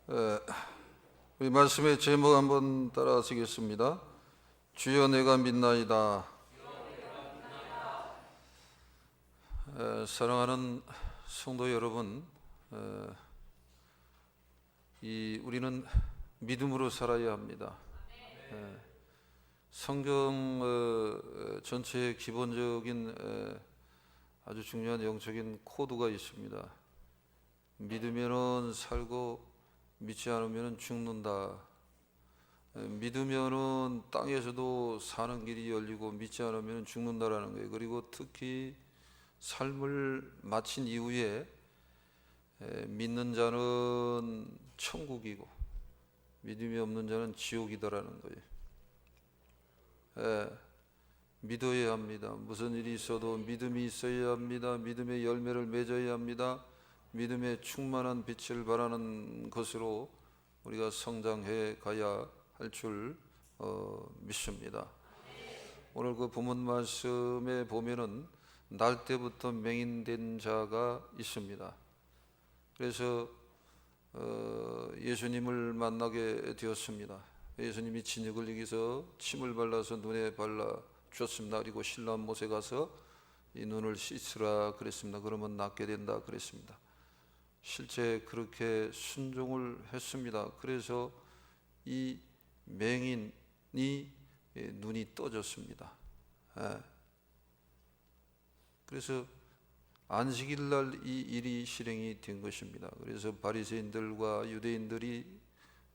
에, 우리 말씀의 제목 한번 따라하시겠습니다. 주여 내가 믿나이다. 사랑하는 성도 여러분, 우리는 믿음으로 살아야 합니다. 성경 전체의 기본적인 아주 중요한 영적인 코드가 있습니다. 믿으면은 살고 믿지 않으면 죽는다. 믿으면은 땅에서도 사는 길이 열리고 믿지 않으면 죽는다라는 거예요. 그리고 특히 삶을 마친 이후에 믿는 자는 천국이고 믿음이 없는 자는 지옥이다라는 거예요. 믿어야 합니다. 무슨 일이 있어도 믿음이 있어야 합니다. 믿음의 열매를 맺어야 합니다. 믿음의 충만한 빛을 발하는 것으로 우리가 성장해 가야 할 줄 믿습니다. 오늘 그 본문 말씀에 보면은 날 때부터 맹인된 자가 있습니다. 그래서 예수님을 만나게 되었습니다. 예수님이 진흙을 이기서 침을 발라서 눈에 발라 주었습니다. 그리고 신랑 못에 가서 이 눈을 씻으라 그랬습니다. 그러면 낫게 된다 그랬습니다. 실제 그렇게 순종을 했습니다. 그래서 이 맹인이 눈이 떠졌습니다. 그래서 안식일 날 이 일이 실행이 된 것입니다. 그래서 바리새인들과 유대인들이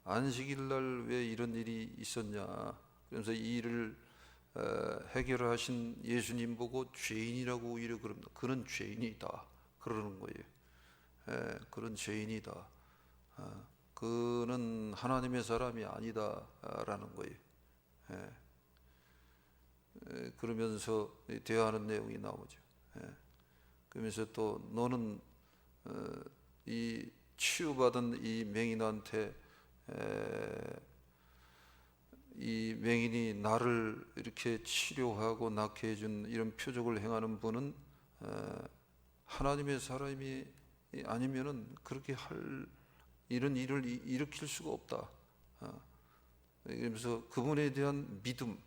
안식일 날 왜 이런 일이 있었냐, 그래서 이 일을 해결하신 예수님 보고 죄인이라고 오히려 그럽니다. 그는 죄인이다 그러는 거예요. 그런 죄인이다. 그는 하나님의 사람이 아니다라는 거예요. 그러면서 대화하는 내용이 나오죠. 그러면서 또 너는 이 치유받은 이 맹인한테 이 맹인이 나를 이렇게 치료하고 낫게 해준 이런 표적을 행하는 분은 하나님의 사람이 아니면은 그렇게 할 이런 일을 일으킬 수가 없다. 그러면서 그분에 대한 믿음,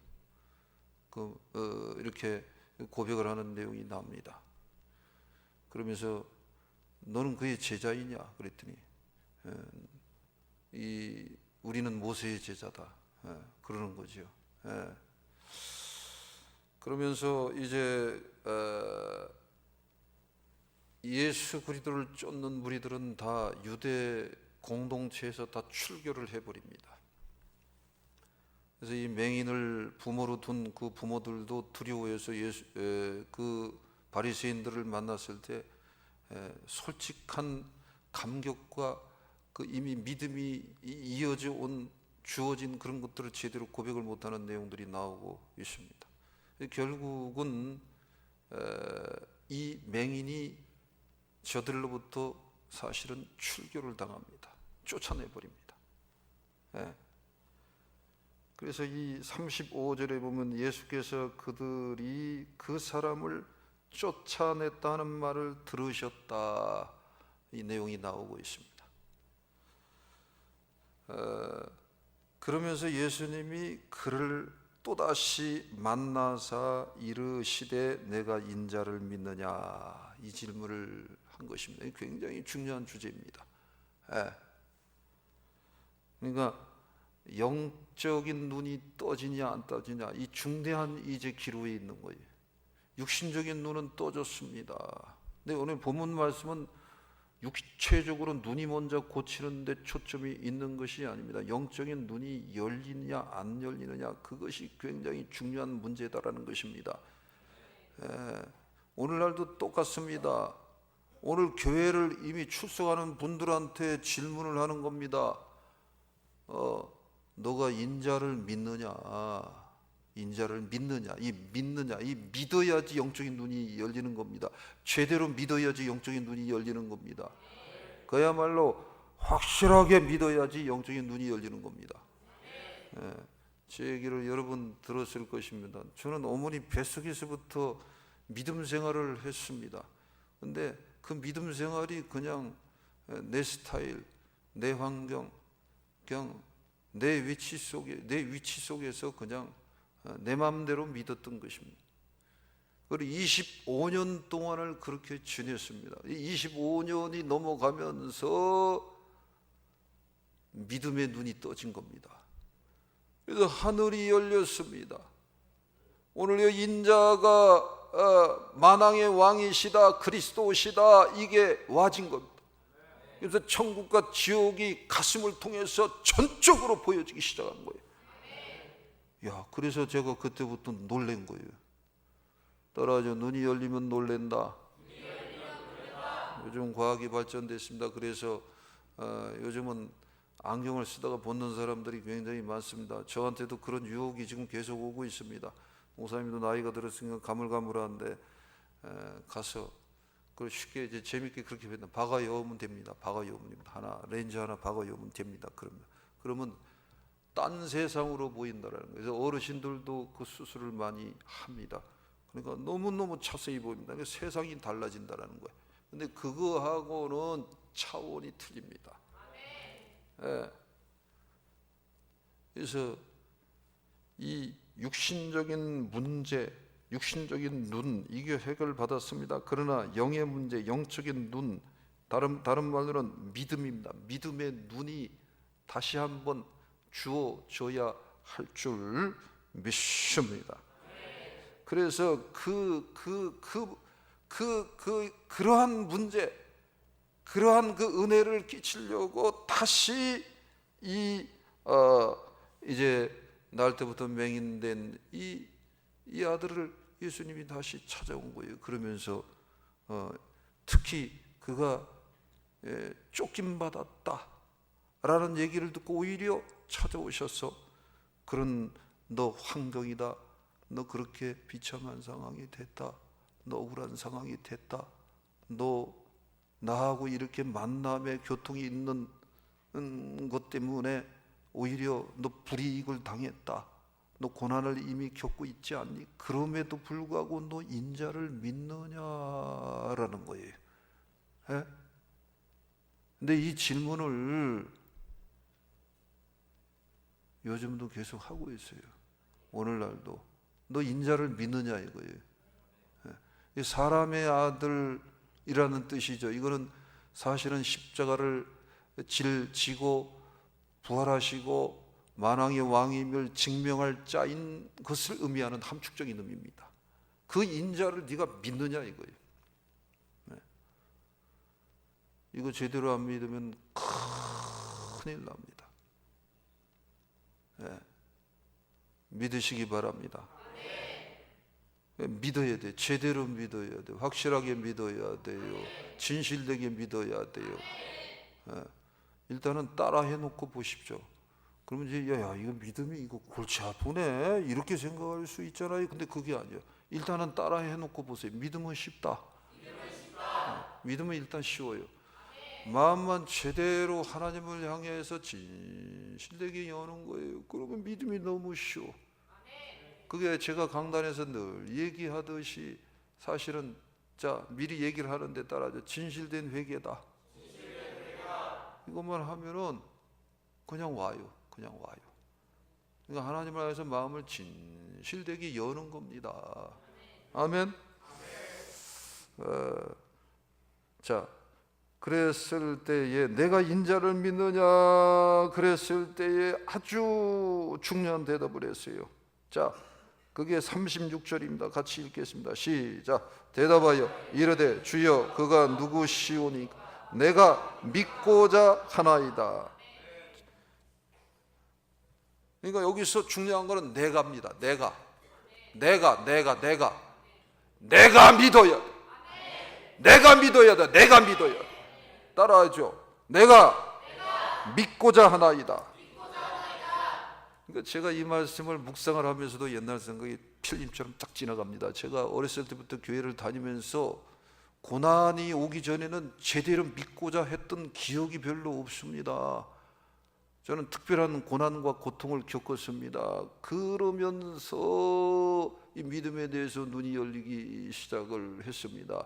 이렇게 고백을 하는 내용이 나옵니다. 그러면서 너는 그의 제자이냐 그랬더니 우리는 모세의 제자다 그러는 거죠. 그러면서 이제 예수 그리스도를 쫓는 무리들은 다 유대 공동체에서 다 출교를 해버립니다. 그래서 이 맹인을 부모로 둔 그 부모들도 두려워해서 그 바리새인들을 만났을 때 솔직한 감격과 그 이미 믿음이 이어져 온 주어진 그런 것들을 제대로 고백을 못하는 내용들이 나오고 있습니다. 결국은 이 맹인이 저들로부터 사실은 출교를 당합니다. 쫓아내버립니다. 그래서 이 35절에 보면 예수께서 그들이 그 사람을 쫓아냈다는 말을 들으셨다, 이 내용이 나오고 있습니다. 그러면서 예수님이 그를 또다시 만나사 이르시되 내가 인자를 믿느냐, 이 질문을 한 것입니다. 굉장히 중요한 주제입니다. 그러니까 영적인 눈이 떠지냐 안 떠지냐, 이 중대한 이제 기로에 있는 거예요. 육신적인 눈은 떠졌습니다. 근데 오늘 본문 말씀은 육체적으로 눈이 먼저 고치는 데 초점이 있는 것이 아닙니다. 영적인 눈이 열리느냐 안 열리느냐, 그것이 굉장히 중요한 문제다라는 것입니다. 오늘날도 똑같습니다. 오늘 교회를 이미 출석하는 분들한테 질문을 하는 겁니다. 너가 인자를 믿느냐, 인자를 믿느냐, 이 믿어야지 영적인 눈이 열리는 겁니다. 제대로 믿어야지 영적인 눈이 열리는 겁니다. 그야말로 확실하게 믿어야지 영적인 눈이 열리는 겁니다. 제 얘기를 여러분 들었을 것입니다. 저는 어머니 뱃속에서부터 믿음 생활을 했습니다. 근데 그 믿음 생활이 그냥 내 스타일, 내 환경, 그냥 내 위치 속에서 그냥 내 마음대로 믿었던 것입니다. 그리고 25년 동안을 그렇게 지냈습니다. 25년이 넘어가면서 믿음의 눈이 떠진 겁니다. 그래서 하늘이 열렸습니다. 오늘 이 인자가 만왕의 왕이시다, 그리스도시다, 이게 와진 겁니다. 그래서 천국과 지옥이 가슴을 통해서 전적으로 보여지기 시작한 거예요. 야, 그래서 제가 그때부터 놀란 거예요. 따라하죠. 눈이 열리면 놀랜다. 요즘 과학이 발전됐습니다. 그래서 요즘은 안경을 쓰다가 벗는 사람들이 굉장히 많습니다. 저한테도 그런 유혹이 지금 계속 오고 있습니다. 목사님도 나이가 들었으니까 가물가물한데 가서 그걸 쉽게 이제 재밌게 그렇게 했다. 박아 여우면 됩니다. 박아 여우면 됩니다. 하나 렌즈 하나 박아 여우면 됩니다. 그러면 딴 세상으로 보인다라는 거예요. 그래서 어르신들도 그 수술을 많이 합니다. 그러니까 너무너무 자세히 보입니다. 그러니까 세상이 달라진다라는 거예요. 근데 그거하고는 차원이 틀립니다. 예. 그래서 이 육신적인 문제, 육신적인 눈, 이게 해결받았습니다. 그러나 영의 문제, 영적인 눈, 다른 말로는 믿음입니다. 믿음의 눈이 다시 한번 주어져야 할 줄 믿습니다. 그래서 그러한 문제, 그러한 그 은혜를 끼치려고 다시 이제 날 때부터 맹인된 이 아들을 예수님이 다시 찾아온 거예요. 그러면서 특히 그가 쫓김 받았다라는 얘기를 듣고 오히려 찾아오셔서 그런 너 환경이다. 너 그렇게 비참한 상황이 됐다. 너 억울한 상황이 됐다. 너 나하고 이렇게 만남의 교통이 있는 것 때문에 오히려 너 불이익을 당했다. 너 고난을 이미 겪고 있지 않니? 그럼에도 불구하고 너 인자를 믿느냐라는 거예요. 예? 근데 이 질문을 요즘도 계속 하고 있어요. 오늘날도 너 인자를 믿느냐 이거예요. 예? 사람의 아들이라는 뜻이죠. 이거는 사실은 십자가를 지고 부활하시고 만왕의 왕임을 증명할 자인 것을 의미하는 함축적인 의미입니다. 그 인자를 네가 믿느냐 이거예요. 네. 이거 제대로 안 믿으면 큰일 납니다. 네. 믿으시기 바랍니다. 믿어야 돼. 제대로 믿어야 돼. 확실하게 믿어야 돼요. 진실되게 믿어야 돼요. 네. 일단은 따라해 놓고 보십시오. 그러면 이제 야 이거 믿음이 이거 골치 아프네 이렇게 생각할 수 있잖아요. 근데 그게 아니에요. 일단은 따라해 놓고 보세요. 믿음은 쉽다. 믿음은 일단 쉬워요. 마음만 제대로 하나님을 향해서 진실되게 여는 거예요. 그러면 믿음이 너무 쉬워. 그게 제가 강단에서 늘 얘기하듯이 사실은 자 미리 얘기를 하는데 따라서 진실된 회개다. 이것만 하면은 그냥 와요. 그러니까 하나님을 향해서 마음을 진실되게 여는 겁니다. 아멘. 자, 그랬을 때에 내가 인자를 믿느냐 그랬을 때에 아주 중요한 대답을 했어요. 자, 그게 36절입니다. 같이 읽겠습니다. 시작. 대답하여 이르되 주여 그가 누구시오니까 내가 믿고자 하나이다. 그러니까 여기서 중요한 거는 내가입니다. 내가 믿어야 돼. 내가 믿어야 돼. 내가 믿어야 돼. 따라하죠. 내가 믿고자 하나이다. 그러니까 제가 이 말씀을 묵상을 하면서도 옛날 생각이 필름처럼 딱 지나갑니다. 제가 어렸을 때부터 교회를 다니면서 고난이 오기 전에는 제대로 믿고자 했던 기억이 별로 없습니다. 저는 특별한 고난과 고통을 겪었습니다. 그러면서 이 믿음에 대해서 눈이 열리기 시작을 했습니다.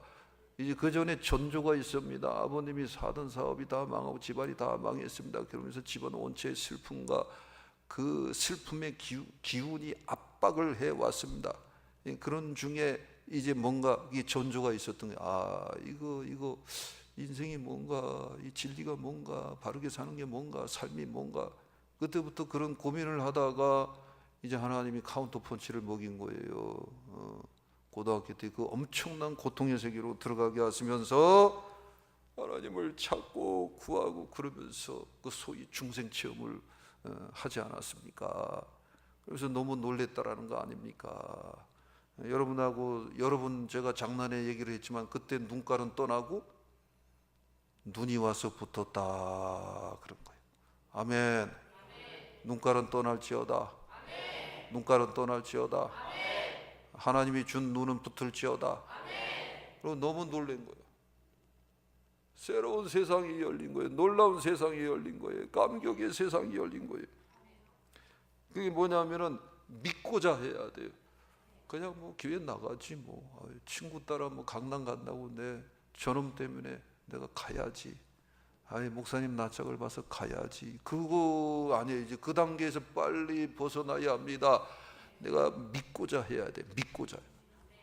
이제 그 전에 전조가 있습니다. 아버님이 사던 사업이 다 망하고 집안이 다 망했습니다. 그러면서 집안 원체의 슬픔과 그 슬픔의 기운이 압박을 해 왔습니다. 그런 중에 이제 뭔가 이 전조가 있었던 거예요. 아, 이거 인생이 뭔가, 이 진리가 뭔가, 바르게 사는 게 뭔가, 삶이 뭔가. 그때부터 그런 고민을 하다가 이제 하나님이 카운터 펀치를 먹인 거예요. 고등학교 때 그 엄청난 고통의 세계로 들어가게 하시면서 하나님을 찾고 구하고 그러면서 그 소위 중생 체험을 하지 않았습니까? 그래서 너무 놀랬다라는 거 아닙니까? 여러분 제가 장난에 얘기를 했지만 그때 눈깔은 떠나고 눈이 와서 붙었다 그런 거예요. 아멘. 눈깔은 떠날지어다. 눈깔은 떠날지어다. 하나님이 준 눈은 붙을지어다. 그리고 너무 놀란 거예요. 새로운 세상이 열린 거예요. 놀라운 세상이 열린 거예요. 감격의 세상이 열린 거예요. 그게 뭐냐면은 믿고자 해야 돼요. 그냥 뭐 교회 나가지 뭐 친구 따라 뭐 강남 간다고 내 저놈 때문에 내가 가야지. 아니 목사님 낯짝을 봐서 가야지. 그거 아니에요. 이제 그 단계에서 빨리 벗어나야 합니다. 내가 믿고자 해야 돼. 믿고자.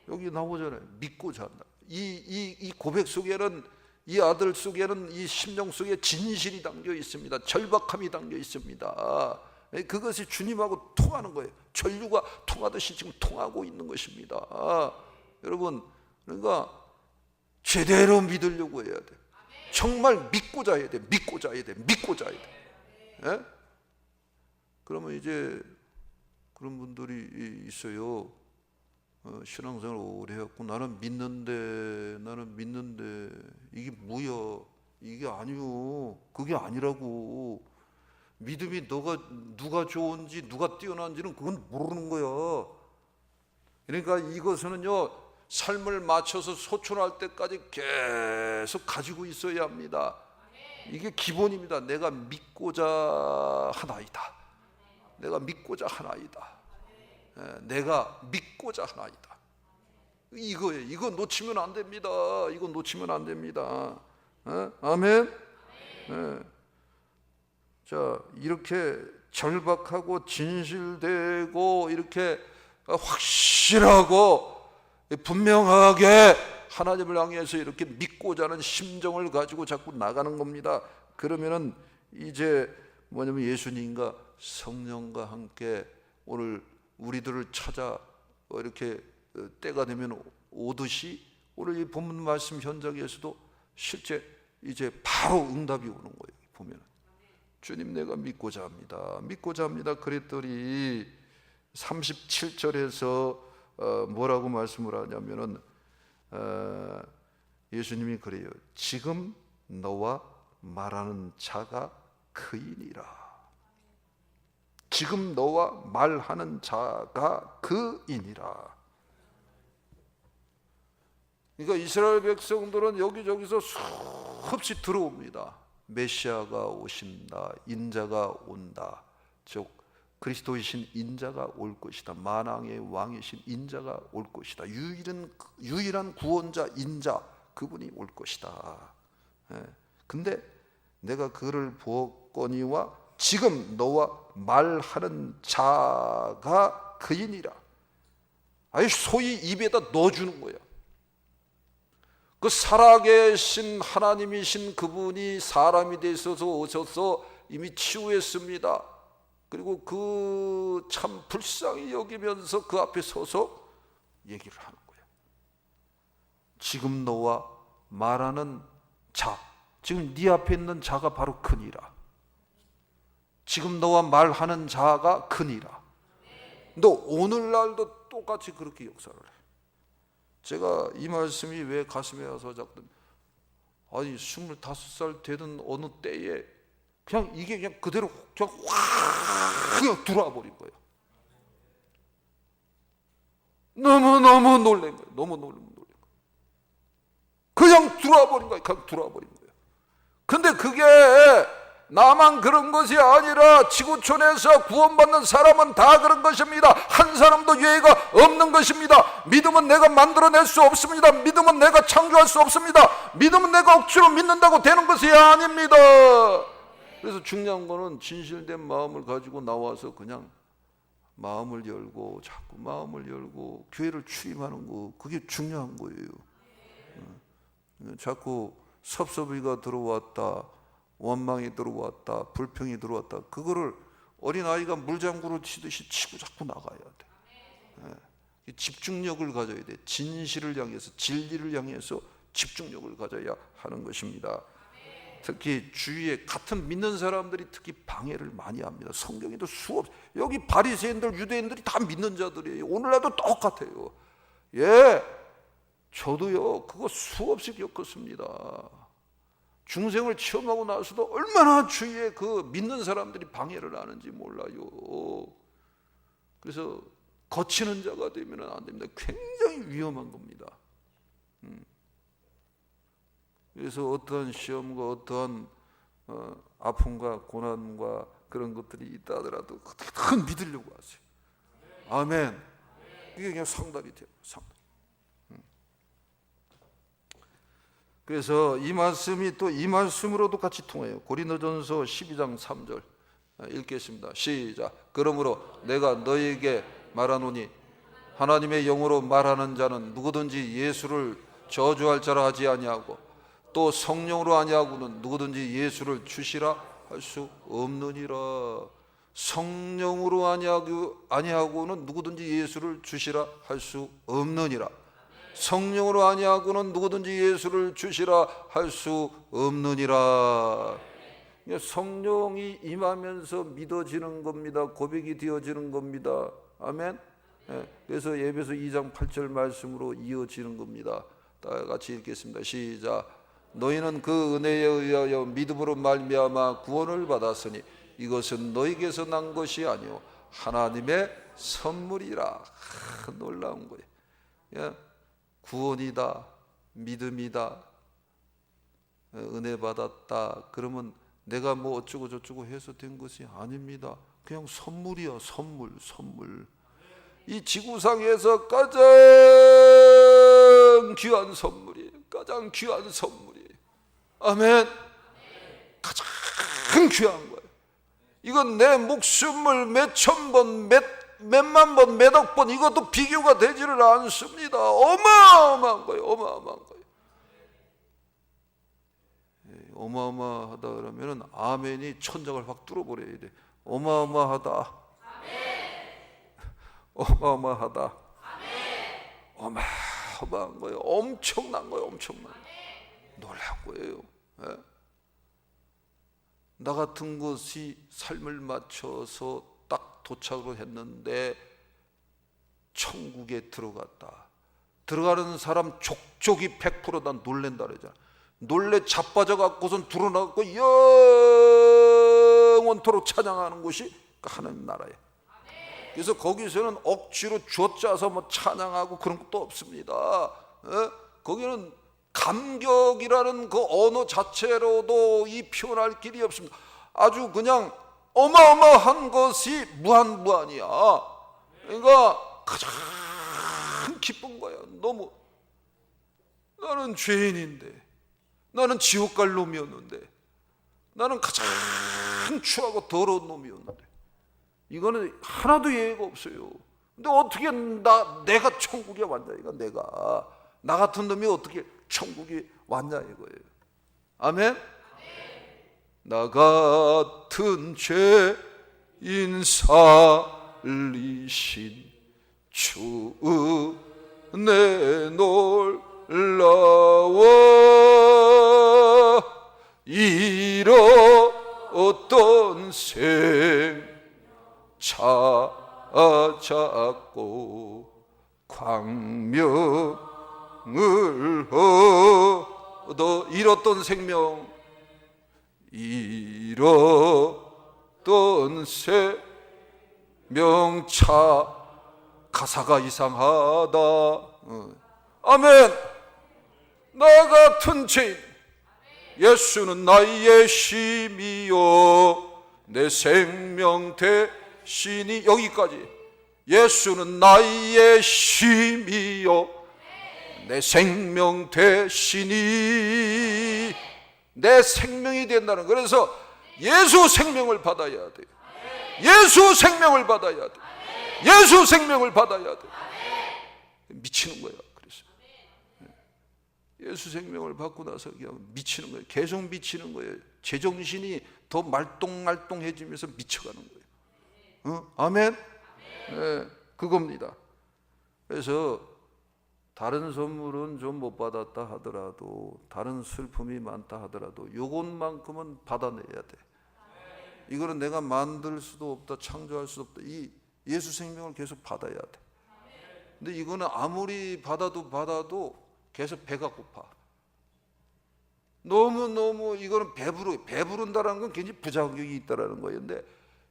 여기 나오잖아요. 믿고자 한다. 이 고백 속에는, 이 아들 속에는, 이 심령 속에 진실이 담겨 있습니다. 절박함이 담겨 있습니다. 그것이 주님하고 통하는 거예요. 전류가 통하듯이 지금 통하고 있는 것입니다. 여러분, 그러니까 제대로 믿으려고 해야 돼. 정말 믿고자 해야 돼. 믿고자 해야 돼. 믿고자 해야 돼. 예? 그러면 이제 그런 분들이 있어요. 신앙생활 오래 했고 나는 믿는데 이게 뭐야? 이게 아니요. 그게 아니라고. 믿음이 누가 좋은지 누가 뛰어난지는 그건 모르는 거야. 그러니까 이것은요, 삶을 맞춰서 소천할 때까지 계속 가지고 있어야 합니다. 이게 기본입니다. 내가 믿고자 하나이다. 내가 믿고자 하나이다. 내가 믿고자 하나이다. 이거예요. 이거 놓치면 안 됩니다. 이거 놓치면 안 됩니다. 아멘. 자, 이렇게 절박하고 진실되고 이렇게 확실하고 분명하게 하나님을 향해서 이렇게 믿고자 하는 심정을 가지고 자꾸 나가는 겁니다. 그러면은 이제 뭐냐면 예수님과 성령과 함께 오늘 우리들을 찾아 이렇게 때가 되면 오듯이 오늘 이 본문 말씀 현장에서도 실제 이제 바로 응답이 오는 거예요. 보면 주님 내가 믿고자 합니다. 그랬더니 37절에서 뭐라고 말씀을 하냐면은 예수님이 그래요. 지금 너와 말하는 자가 그이니라. 지금 너와 말하는 자가 그이니라. 그러니까 이스라엘 백성들은 여기저기서 수없이 들어옵니다. 메시아가 오신다. 인자가 온다. 즉 그리스도이신 인자가 올 것이다. 만왕의 왕이신 인자가 올 것이다. 유일한 구원자 인자 그분이 올 것이다. 근데 내가 그를 보거니와 지금 너와 말하는 자가 그이니라. 아예 소위 입에다 넣어주는 거야. 그 살아계신 하나님이신 그분이 사람이 되셔서 오셔서 이미 치유했습니다. 그리고 그 참 불쌍히 여기면서 그 앞에 서서 얘기를 하는 거야. 지금 너와 말하는 자, 지금 네 앞에 있는 자가 바로 크니라. 지금 너와 말하는 자가 크니라. 너 오늘날도 똑같이 그렇게 역사를 해. 제가 이 말씀이 왜 가슴에 와서 자꾸 아니 25살 되던 어느 때에 그냥 이게 그냥 그대로 그냥 확 그냥 들어와 버린 거예요. 너무 놀란 거예요. 너무 놀란 거예요. 그냥 들어와 버린 거예요. 그냥 들어와 버린 거예요. 근데 그게 나만 그런 것이 아니라 지구촌에서 구원받는 사람은 다 그런 것입니다. 한 사람도 예외가 없는 것입니다. 믿음은 내가 만들어낼 수 없습니다. 믿음은 내가 창조할 수 없습니다. 믿음은 내가 억지로 믿는다고 되는 것이 아닙니다. 그래서 중요한 거는 진실된 마음을 가지고 나와서 그냥 마음을 열고 자꾸 마음을 열고 교회를 출입하는 거, 그게 중요한 거예요. 자꾸 섭섭이가 들어왔다, 원망이 들어왔다, 불평이 들어왔다, 그거를 어린아이가 물장구를 치듯이 치고 자꾸 나가야 돼. 집중력을 가져야 돼. 진실을 향해서, 진리를 향해서 집중력을 가져야 하는 것입니다. 특히 주위에 같은 믿는 사람들이 특히 방해를 많이 합니다. 성경에도 수없이, 여기 바리새인들, 유대인들이 다 믿는 자들이에요. 오늘날도 똑같아요. 예, 저도요 그거 수없이 겪었습니다. 중생을 체험하고 나서도 얼마나 주위에 그 믿는 사람들이 방해를 하는지 몰라요. 그래서 거치는 자가 되면 안 됩니다. 굉장히 위험한 겁니다. 그래서 어떠한 시험과 어떠한 아픔과 고난과 그런 것들이 있다 하더라도 큰 믿으려고 하세요. 아멘. 이게 그냥 상달이 돼요. 상달. 그래서 이 말씀이 또 이 말씀으로도 같이 통해요. 고린도전서 12장 3절 읽겠습니다. 시작. 그러므로 내가 너희에게 말하노니 하나님의 영으로 말하는 자는 누구든지 예수를 저주할 자라 하지 아니하고 또 성령으로 아니하고는 누구든지 예수를 주시라 할 수 없느니라. 성령으로 아니하고는 누구든지 예수를 주시라 할 수 없느니라. 성령으로 아니하고는 누구든지 예수를 주시라 할 수 없느니라. 성령이 임하면서 믿어지는 겁니다. 고백이 되어지는 겁니다. 아멘. 그래서 에베소 2장 8절 말씀으로 이어지는 겁니다. 다 같이 읽겠습니다. 시작. 너희는 그 은혜에 의하여 믿음으로 말미암아 구원을 받았으니 이것은 너희에게서 난 것이 아니요 하나님의 선물이라. 놀라운 거예요. 구원이다, 믿음이다, 은혜 받았다, 그러면 내가 뭐 어쩌고 저쩌고 해서 된 것이 아닙니다. 그냥 선물이야. 선물. 이 지구상에서 가장 귀한 선물이에요. 가장 귀한 선물이에요. 아멘. 가장 귀한 거예요. 이건 내 목숨을 몇천 번, 몇만 번, 몇억 번, 이것도 비교가 되지를 않습니다. 어마어마한 거예요. 어마어마한 거예요. 어마어마하다 그러면 아멘이 천장을 확 뚫어버려야 돼. 어마어마하다. 어마어마하다. 어마어마한 거예요. 엄청난 거예요. 엄청난. 놀라운 거예요. 예? 나 같은 것이 삶을 맞춰서 딱 도착을 했는데 천국에 들어갔다. 들어가는 사람 족족이 100% 난 놀랜다 그러잖아. 놀래 자빠져 갖고선 드러나고 영원토록 찬양하는 곳이 하나님 나라예요. 그래서 거기서는 억지로 쥐어짜서 뭐 찬양하고 그런 것도 없습니다. 거기는 감격이라는 그 언어 자체로도 이 표현할 길이 없습니다. 아주 그냥 어마어마한 것이 무한무한이야. 그러니까 가장 기쁜 거야. 너무 나는 죄인인데, 나는 지옥 갈 놈이었는데, 나는 가장 추하고 더러운 놈이었는데, 이거는 하나도 예외가 없어요. 근데 어떻게 내가 천국에 왔냐, 이거 내가 나 같은 놈이 어떻게 천국에 왔냐 이거예요. 아멘. 나 같은 죄인 살리신 주 은혜 놀라워 잃었던 생 찾았고 광명을 얻어 잃었던 생명 잃었던 생명 가사가 이상하다. 아멘. 나 같은 죄인 예수는 나의 힘이요 내 생명 대신이, 여기까지. 예수는 나의 힘이요 내 생명 대신이, 내 생명이 된다는. 그래서 예수 생명을 받아야 돼요. 예수 생명을 받아야 돼. 예수 생명을 받아야 돼. 미치는 거야. 그래서 예수 생명을 받고 나서 그냥 미치는 거예요. 계속 미치는 거예요. 제정신이 더 말똥말똥해지면서 미쳐가는 거예요. 아멘? 네, 그겁니다. 그래서 다른 선물은 좀 못 받았다 하더라도, 다른 슬픔이 많다 하더라도 요것만큼은 받아내야 돼. 이거는 내가 만들 수도 없다, 창조할 수도 없다. 이 예수 생명을 계속 받아야 돼. 근데 이거는 아무리 받아도 계속 배가 고파. 너무 이거는 배부른다는 건 굉장히 부작용이 있다라는 거예요. 근데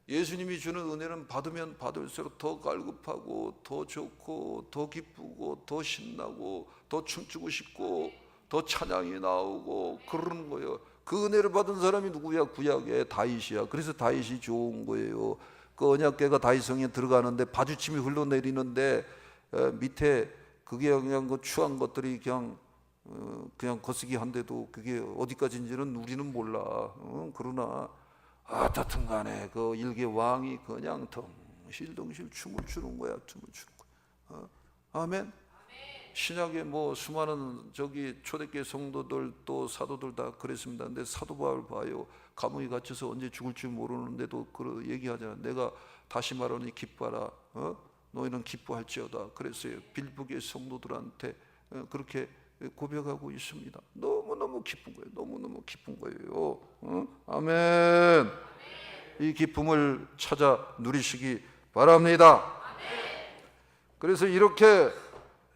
예수님이 주는 은혜는 받으면 받을수록 더 갈급하고, 더 좋고, 더 기쁘고, 더 신나고, 더 춤추고 싶고, 더 찬양이 나오고 그러는 거예요. 그 은혜를 받은 사람이 누구야? 구약의 다윗이야. 그래서 다윗이 좋은 거예요. 그 언약궤가 다윗성에 들어가는데 바주침이 흘러내리는데 밑에 그게 그냥 그 추한 것들이 그냥 거시기 한데도 그게 어디까지인지는 우리는 몰라. 그러나 어떻든 간에 그 일개 왕이 그냥 덩실덩실 춤을 추는 거야. 아멘. 신약에 뭐 수많은 초대교회 성도들 또 사도들 다 그랬습니다. 근데 사도 바울 봐요. 감옥에 갇혀서 언제 죽을지 모르는데도 그 얘기하잖아. 내가 다시 말하니 기뻐하라. 너희는 기뻐할지어다. 그랬어요. 빌보교회 성도들한테 그렇게 고백하고 있습니다. 너무너무 기쁜 거예요. 너무너무 기쁜 거예요. 아멘. 이 기쁨을 찾아 누리시기 바랍니다. 그래서 이렇게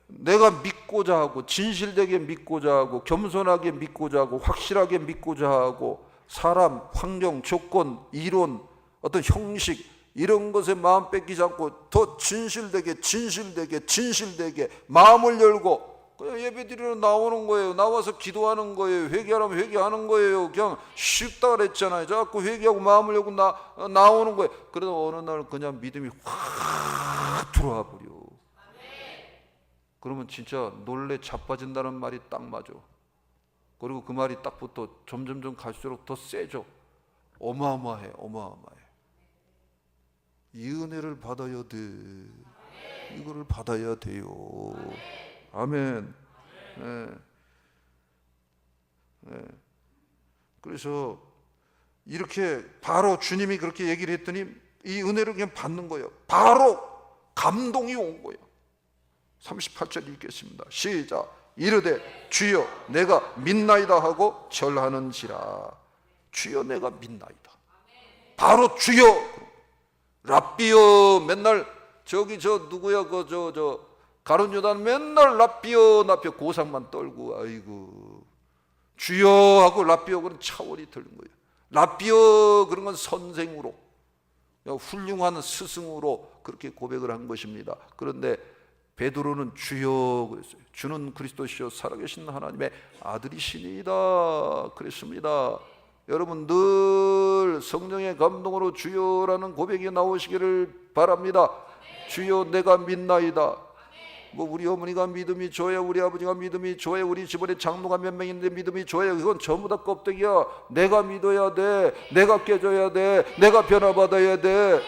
내가 믿고자 하고, 진실되게 믿고자 하고, 겸손하게 믿고자 하고, 확실하게 믿고자 하고, 사람, 환경, 조건, 이론, 어떤 형식 이런 것에 마음 뺏기지 않고 더 진실되게 마음을 열고 그냥 예배드리러 나오는 거예요. 나와서 기도하는 거예요. 회개하라면 회개하는 거예요. 그냥 쉽다 그랬잖아요. 자꾸 회개하고 마음을 열고 나오는 거예요. 그러다 어느 날 그냥 믿음이 확 들어와 버려. 그러면 진짜 놀래 자빠진다는 말이 딱 맞아. 그리고 그 말이 딱 붙어 점점점 갈수록 더 세죠. 어마어마해. 이 은혜를 받아야 돼. 이거를 받아야 돼요. 아멘. 네. 그래서 이렇게 바로 주님이 그렇게 얘기를 했더니 이 은혜를 그냥 받는 거예요. 바로 감동이 온 거예요. 38절 읽겠습니다. 시작. 이르되 주여 내가 믿나이다 하고 절하는지라. 주여 내가 믿나이다. 바로 주여. 랍비여. 맨날 누구야 가룟 유다는 맨날 랍비여 고상만 떨고, 아이고 주여 하고 랍비여 그런 차원이 들는 거예요. 랍비여 그런 건 선생으로, 훌륭한 스승으로 그렇게 고백을 한 것입니다. 그런데 베드로는 주여 그랬어요. 주는 그리스도시요 살아계신 하나님의 아들이시니이다 그랬습니다. 여러분 늘 성령의 감동으로 주여라는 고백이 나오시기를 바랍니다. 주여 내가 믿나이다. 뭐 우리 어머니가 믿음이 좋아요, 우리 아버지가 믿음이 좋아요, 우리 집안에 장로가 몇 명인데 믿음이 좋아요. 그건 전부 다 껍데기야. 내가 믿어야 돼. 내가 깨져야 돼. 내가 변화받아야 돼.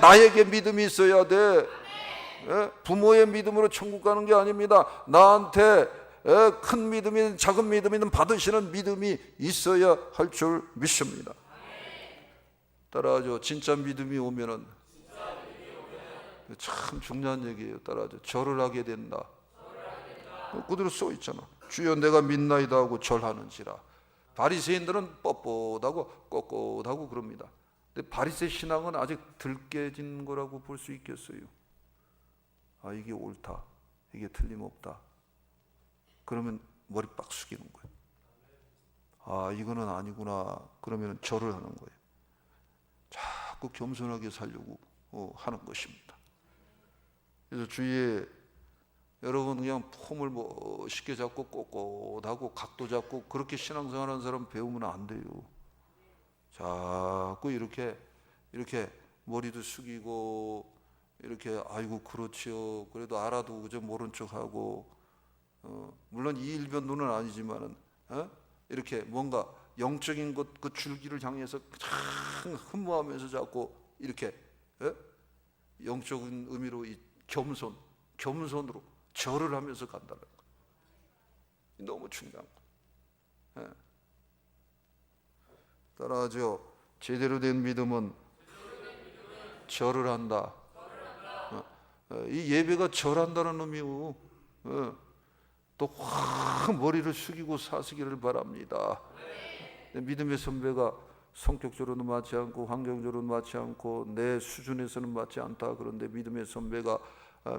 나에게 믿음이 있어야 돼. 부모의 믿음으로 천국 가는 게 아닙니다. 나한테 큰 믿음이든 작은 믿음이든 받으시는 믿음이 있어야 할 줄 믿습니다. 따라하죠. 진짜 믿음이 오면은, 참 중요한 얘기예요. 따라하죠. 절을 하게 된다. 그대로 써 있잖아. 주여 내가 믿나이다 하고 절하는지라. 바리새인들은 뻣뻣하고 꼿꼿하고 그럽니다. 근데 바리새 신앙은 아직 덜 깨진 거라고 볼 수 있겠어요. 이게 옳다, 이게 틀림없다. 그러면 머리 빡 숙이는 거예요. 이거는 아니구나. 그러면 절을 하는 거예요. 자꾸 겸손하게 살려고 하는 것입니다. 그래서 주위에 여러분 그냥 폼을 멋있게 잡고 꼿꼿하고 각도 잡고 그렇게 신앙생활하는 사람 배우면 안 돼요. 자꾸 이렇게 머리도 숙이고 이렇게 아이고 그렇지요. 그래도 알아도 그저 모른 척하고 물론 이 일변도는 아니지만은 이렇게 뭔가 영적인 것 그 줄기를 향해서 참 흠모하면서 자꾸 이렇게 영적인 의미로 이 겸손으로 절을 하면서 간다는 거. 너무 중요한 거. 따라하죠. 제대로 된 믿음은 절을 한다. 이 예배가 절한다는 의미고 또 확 머리를 숙이고 사시기를 바랍니다. 믿음의 선배가 성격적으로는 맞지 않고 환경적으로는 맞지 않고 내 수준에서는 맞지 않다. 그런데 믿음의 선배가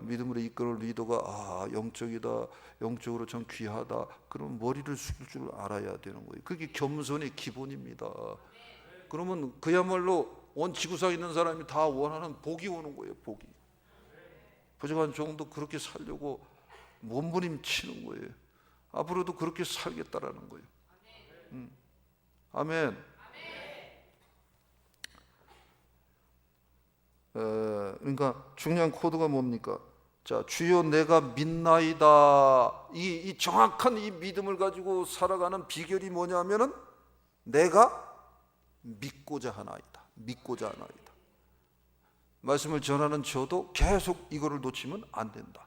믿음으로 이끄는 리더가 영적이다, 영적으로 좀 귀하다. 그러면 머리를 숙일 줄 알아야 되는 거예요. 그게 겸손의 기본입니다. 그러면 그야말로 온 지구상에 있는 사람이 다 원하는 복이 오는 거예요. 복이. 부족한 종도 그렇게 살려고 몸부림치는 거예요. 앞으로도 그렇게 살겠다라는 거예요. 아멘. 그러니까 중요한 코드가 뭡니까? 자, 주여 내가 믿나이다. 이 정확한 이 믿음을 가지고 살아가는 비결이 뭐냐면은 내가 믿고자 하나이다. 믿고자 하나이다. 말씀을 전하는 저도 계속 이거를 놓치면 안 된다.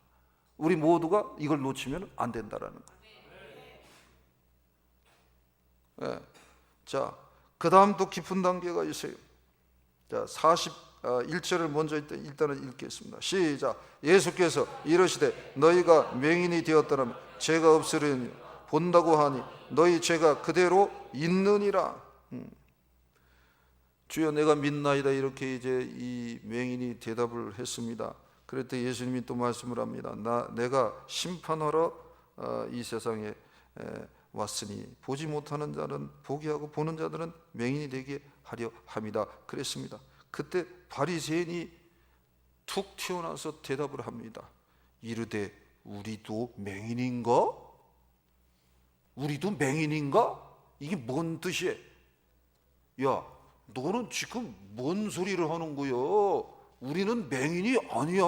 우리 모두가 이걸 놓치면 안 된다라는 거예요. 자, 그 다음 또 깊은 단계가 있어요. 자, 41절을 먼저 일단은 읽겠습니다. 시작. 예수께서 이르시되 너희가 맹인이 되었더라면 죄가 없으려니 본다고 하니 너희 죄가 그대로 있느니라. 주여 내가 믿나이다. 이렇게 이제 이 맹인이 대답을 했습니다. 그럴 때 예수님이 또 말씀을 합니다. 내가 심판하러 이 세상에 왔으니 보지 못하는 자는 보게 하고 보는 자들은 맹인이 되게 하려 함이다. 그랬습니다. 그때 바리새인이 툭 튀어나와서 대답을 합니다. 이르되 우리도 맹인인가? 우리도 맹인인가? 이게 뭔 뜻이야? 야, 너는 지금 뭔 소리를 하는 거야? 우리는 맹인이 아니야.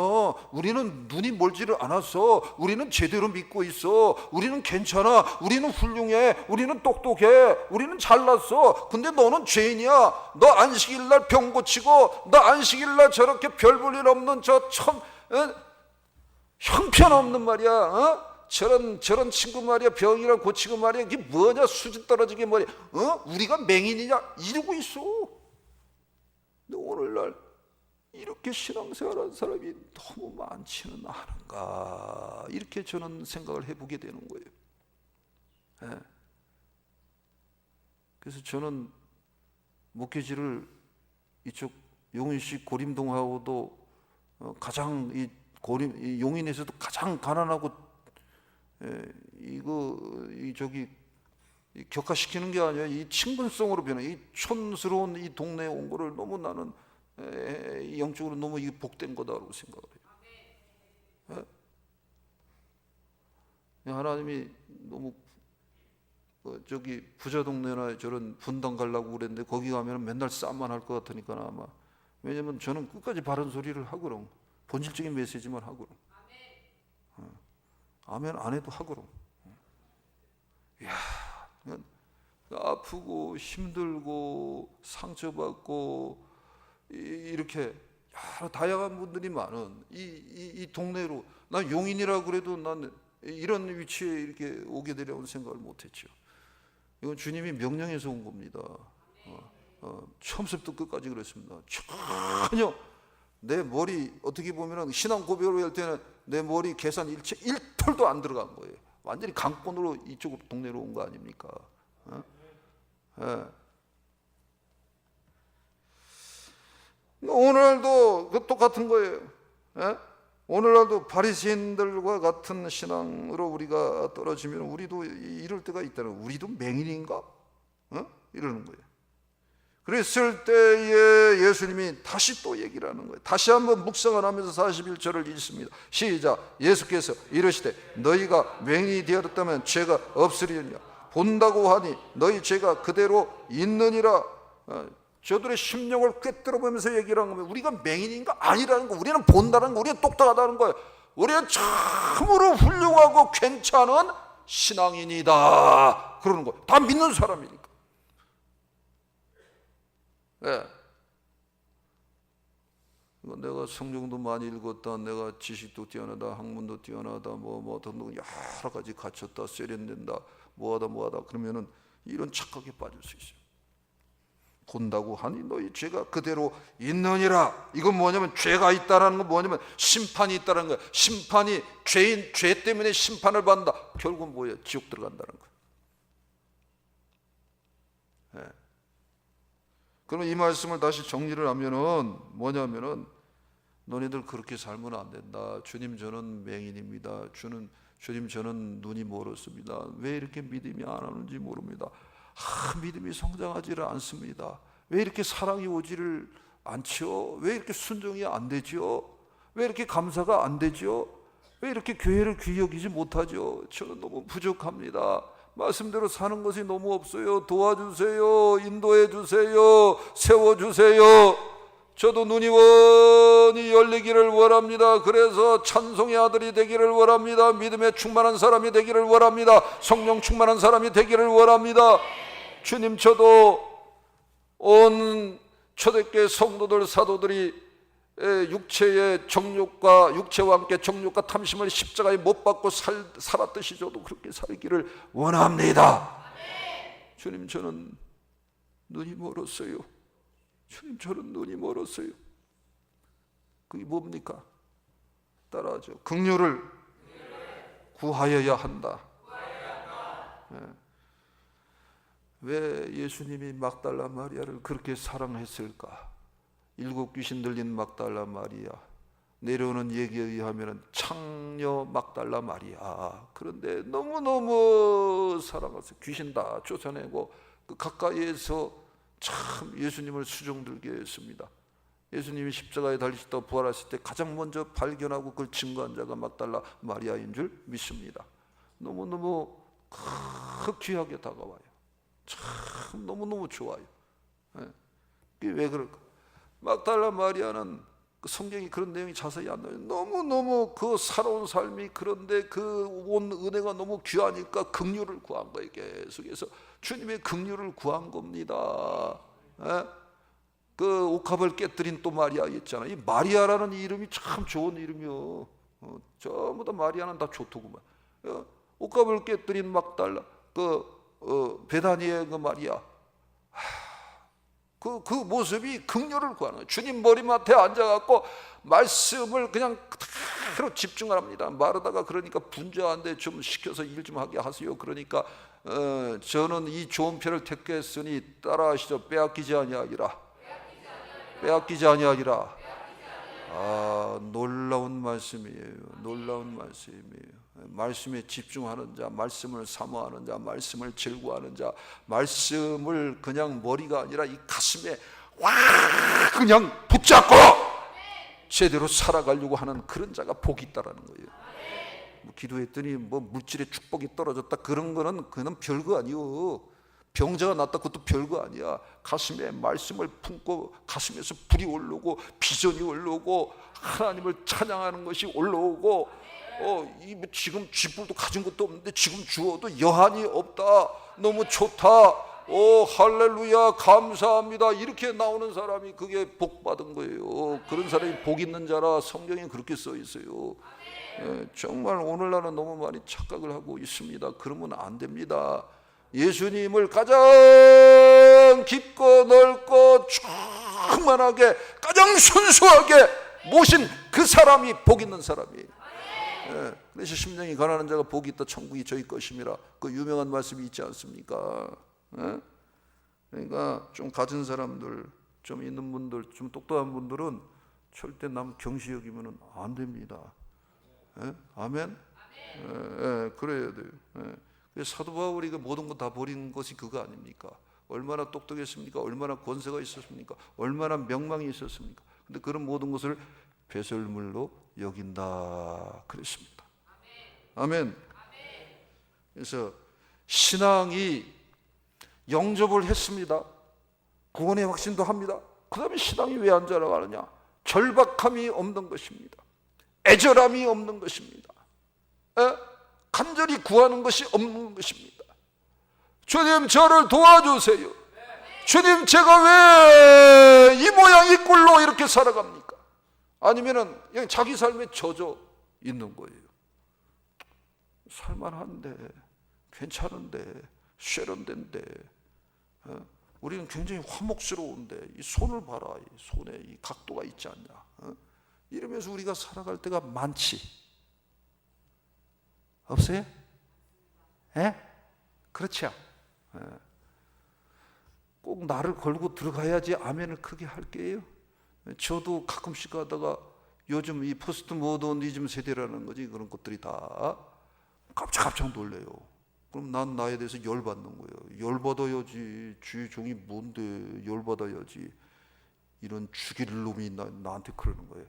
우리는 눈이 멀지를 않았어. 우리는 제대로 믿고 있어. 우리는 괜찮아. 우리는 훌륭해. 우리는 똑똑해. 우리는 잘났어. 근데 너는 죄인이야. 너 안식일날 병 고치고 너 안식일날 저렇게 별 볼 일 없는 저 형편없는 말이야. 저런 친구 말이야. 병이랑 고치고 말이야. 이게 뭐냐? 수준 떨어지게 말이야. 우리가 맹인이냐? 이러고 있어. 근데 오늘날 이렇게 신앙생활하는 사람이 너무 많지는 않은가, 이렇게 저는 생각을 해보게 되는 거예요. 그래서 저는 목회지를 이쪽 용인시 고림동하고도 가장 이 용인에서도 가장 가난하고 격화시키는 게 아니라 이 친근성으로 변해 이 촌스러운 이 동네에 온 거를 너무 나는 영적으로 너무 이게 복된 거다라고 생각을 해요. 하나님이 너무 저기 부자 동네나 저런 분당 가려고 그랬는데 거기 가면 맨날 싸움만 할 것 같으니까 아마. 왜냐면 저는 끝까지 바른 소리를 하거든. 본질적인 메시지만 하거든. 아멘 안 해도 하거든. 이야, 아프고 힘들고 상처받고 이렇게 여러 다양한 분들이 많은 이 동네로, 난 용인이라 그래도 난 이런 위치에 이렇게 오게 되려고 생각을 못했죠. 이건 주님이 명령해서 온 겁니다. 처음부터 끝까지 그랬습니다. 전혀 내 머리, 어떻게 보면 신앙 고백을 할 때는 내 머리 계산 일체 1톨도 안 들어간 거예요. 완전히 강권으로 이쪽 동네로 온 거 아닙니까? 오늘날도 그 똑같은 거예요. 오늘날도 바리새인들과 같은 신앙으로 우리가 떨어지면 우리도 이럴 때가 있다는 거예요. 우리도 맹인인가? 이러는 거예요. 그랬을 때에 예수님이 다시 또 얘기를 하는 거예요. 다시 한번 묵상을 하면서 41절을 읽습니다. 시작. 예수께서 이르시되 너희가 맹인이 되었다면 죄가 없으리냐. 본다고 하니 너희 죄가 그대로 있느니라. 저들의 심령을 꿰뚫어 보면서 얘기를 한 겁니다. 우리가 맹인인가 아니라는 거, 우리는 본다는 거, 우리는 똑똑하다는 거예요. 우리는 참으로 훌륭하고 괜찮은 신앙인이다 그러는 거예요. 다 믿는 사람이니까. 예. 내가 성경도 많이 읽었다, 내가 지식도 뛰어나다, 학문도 뛰어나다, 등등 여러 가지 갖췄다, 세련된다, 뭐하다 그러면은 이런 착각에 빠질 수 있어요. 본다고 하니 너희 죄가 그대로 있느니라. 이건 뭐냐면 죄가 있다라는 건 뭐냐면 심판이 있다라는 거예요. 심판이 죄 때문에 심판을 받는다. 결국은 뭐예요? 지옥 들어간다는 거예요. 예. 그러면 이 말씀을 다시 정리를 하면은 뭐냐면은 너희들 그렇게 살면 안 된다. 주님 저는 맹인입니다. 주님 저는 눈이 멀었습니다. 왜 이렇게 믿음이 안 오는지 모릅니다. 믿음이 성장하지를 않습니다. 왜 이렇게 사랑이 오지를 않죠? 왜 이렇게 순종이 안 되죠? 왜 이렇게 감사가 안 되죠? 왜 이렇게 교회를 귀히 여기지 못하죠? 저는 너무 부족합니다. 말씀대로 사는 것이 너무 없어요. 도와주세요. 인도해 주세요. 세워주세요. 저도 눈이 원히 열리기를 원합니다. 그래서 찬송의 아들이 되기를 원합니다. 믿음에 충만한 사람이 되기를 원합니다. 성령 충만한 사람이 되기를 원합니다. 주님, 저도 온 초대교회 성도들 사도들이 육체의 정욕과 육체와 함께 정욕과 탐심을 십자가에 못 박고 살았듯이 저도 그렇게 살기를 원합니다. 주님, 저는 눈이 멀었어요. 주님, 저는 눈이 멀었어요. 그게 뭡니까? 따라하죠. 긍휼을 구하여야 한다. 왜 예수님이 막달라 마리아를 그렇게 사랑했을까? 7 귀신 들린 막달라 마리아, 내려오는 얘기에 의하면 창녀 막달라 마리아. 그런데 너무너무 사랑해서 귀신 다 쫓아내고 그 가까이에서 참 예수님을 수종들게 했습니다. 예수님이 십자가에 달리셨다고 부활하실 때 가장 먼저 발견하고 그걸 증거한 자가 막달라 마리아인 줄 믿습니다. 너무너무 귀하게 다가와요. 참 너무너무 좋아요. 이게 왜 그럴까? 막달라 마리아는 성경이 그런 내용이 자세히 안 나와요. 너무너무 그 살아온 삶이, 그런데 그 온 은혜가 너무 귀하니까 긍휼을 구한 거예요. 계속해서 주님의 긍휼을 구한 겁니다. 그 옥합을 깨뜨린 또 마리아 있잖아요. 이 마리아라는 이름이 참 좋은 이름이요. 전부 다 마리아는 다 좋더구만. 옥합을 깨뜨린 막달라, 베다니의 그 마리아, 그 모습이 긍휼을 구하는 거예요. 주님 머리맡에 앉아갖고 말씀을 그냥 그대로 집중을 합니다. 마르다가 그러니까 분주한데 좀 시켜서 일 좀 하게 하세요. 그러니까 저는 이 좋은 표를 택했으니 따라하시죠. 빼앗기지 아니하리라. 빼앗기지 아니하리라. 놀라운 말씀이에요. 놀라운 말씀이에요. 말씀에 집중하는 자, 말씀을 사모하는 자, 말씀을 즐거워하는 자, 말씀을 그냥 머리가 아니라 이 가슴에 와 그냥 붙잡고 제대로 살아가려고 하는 그런 자가 복이 있다라는 거예요. 기도했더니 물질의 축복이 떨어졌다, 그런 거는 그는 별거 아니요. 병자가 낫다, 그것도 별거 아니야. 가슴에 말씀을 품고 가슴에서 불이 올라오고 비전이 올라오고 하나님을 찬양하는 것이 올라오고, 지금 쥐뿔도 가진 것도 없는데 지금 주어도 여한이 없다, 너무 좋다, 할렐루야 감사합니다, 이렇게 나오는 사람이 그게 복 받은 거예요. 그런 사람이 복 있는 자라 성경에 그렇게 써 있어요. 정말 오늘날은 너무 많이 착각을 하고 있습니다. 그러면 안 됩니다. 예수님을 가장 깊고 넓고 충만하게 가장 순수하게 모신 그 사람이 복 있는 사람이에요. 그래서 심령이 가난한 자가 복이 있다, 천국이 저희 것임이라, 그 유명한 말씀이 있지 않습니까? 그러니까 좀 가진 사람들, 좀 있는 분들, 좀 똑똑한 분들은 절대 남 경시 여기면 안 됩니다. 아멘? 그래야 돼요. 사도 바울이 모든 거 다 버린 것이 그거 아닙니까? 얼마나 똑똑했습니까? 얼마나 권세가 있었습니까? 얼마나 명망이 있었습니까? 근데 그런 모든 것을 배설물로 여긴다 그랬습니다. 아멘. 그래서 신앙이 영접을 했습니다. 구원의 확신도 합니다. 그 다음에 신앙이 왜 안 자라가느냐? 절박함이 없는 것입니다. 애절함이 없는 것입니다. 간절히 구하는 것이 없는 것입니다. 주님, 저를 도와주세요. 주님, 제가 왜 이 모양 이 꼴로 이렇게 살아갑니까? 아니면은 그냥 자기 삶에 젖어 있는 거예요. 살만한데, 괜찮은데, 세련된데, 우리는 굉장히 화목스러운데 이 손을 봐라, 이 손에 이 각도가 있지 않냐, 이러면서 우리가 살아갈 때가 많지 없어요? 그렇죠? 꼭 나를 걸고 들어가야지 아멘을 크게 할게요. 저도 가끔씩 하다가 요즘 이 포스트 모더니즘 세대라는 거지, 그런 것들이 다 깜짝 놀래요. 그럼 난 나에 대해서 열받는 거예요. 열받아야지. 주의 종이 뭔데 열받아야지. 이런 죽일 놈이 나한테 그러는 거예요.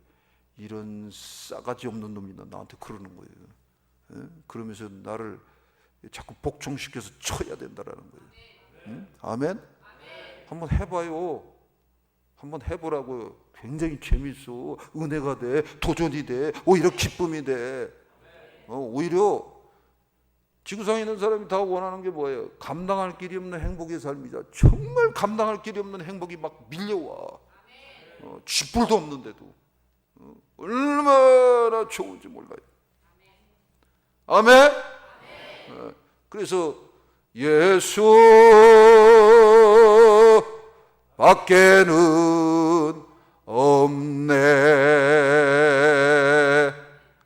이런 싸가지 없는 놈이 나한테 그러는 거예요. 그러면서 나를 자꾸 복종시켜서 쳐야 된다라는 거예요. 아멘? 한번 해봐요. 한번 해보라고요. 굉장히 재밌어. 은혜가 돼. 도전이 돼. 오히려 기쁨이 돼. 오히려 지구상에 있는 사람이 다 원하는 게 뭐예요? 감당할 길이 없는 행복의 삶이죠. 정말 감당할 길이 없는 행복이 막 밀려와. 쥐뿔도 없는데도 얼마나 좋은지 몰라요. 아멘? 그래서 예수 밖에는 없네.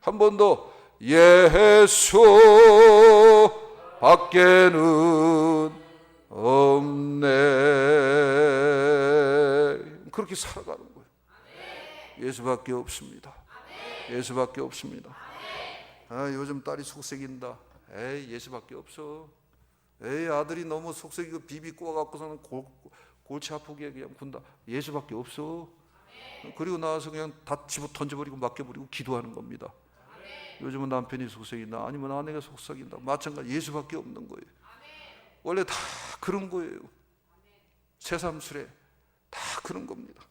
한 번 더. 예수 밖에는 없네. 그렇게 살아가는 거예요. 예수밖에 없습니다. 예수밖에 없습니다. 요즘 딸이 속색인다. 에이, 예수밖에 없어. 에이, 아들이 너무 속색이고 비비 꼬아갖고서는 골치 아프게 그냥 군다. 예수밖에 없어. 그리고 나와서 그냥 다 집어 던져버리고 맡겨버리고 기도하는 겁니다. 요즘은 남편이 속삭인다, 아니면 아내가 속삭인다, 마찬가지. 예수밖에 없는 거예요. 원래 다 그런 거예요. 새삼스레 다 그런 겁니다.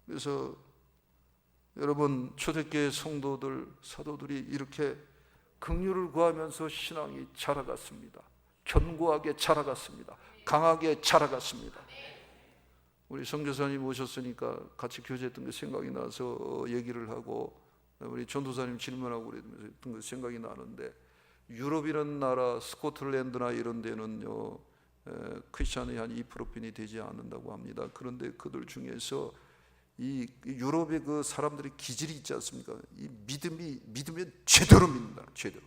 그래서 여러분, 초대교회 성도들, 사도들이 이렇게 긍휼을 구하면서 신앙이 자라갔습니다. 견고하게 자라갔습니다. 강하게 자라갔습니다. 우리 선교사님 오셨으니까 같이 교제했던 게 생각이 나서 얘기를 하고, 우리 전도사님 질문하고 그랬던 거 생각이 나는데, 유럽이라는 나라, 스코틀랜드나 이런 데는요, 크리스찬이 한 2%뿐이 되지 않는다고 합니다. 그런데 그들 중에서 이 유럽의 그 사람들의 기질이 있지 않습니까? 이 믿으면 제대로 믿는다, 제대로.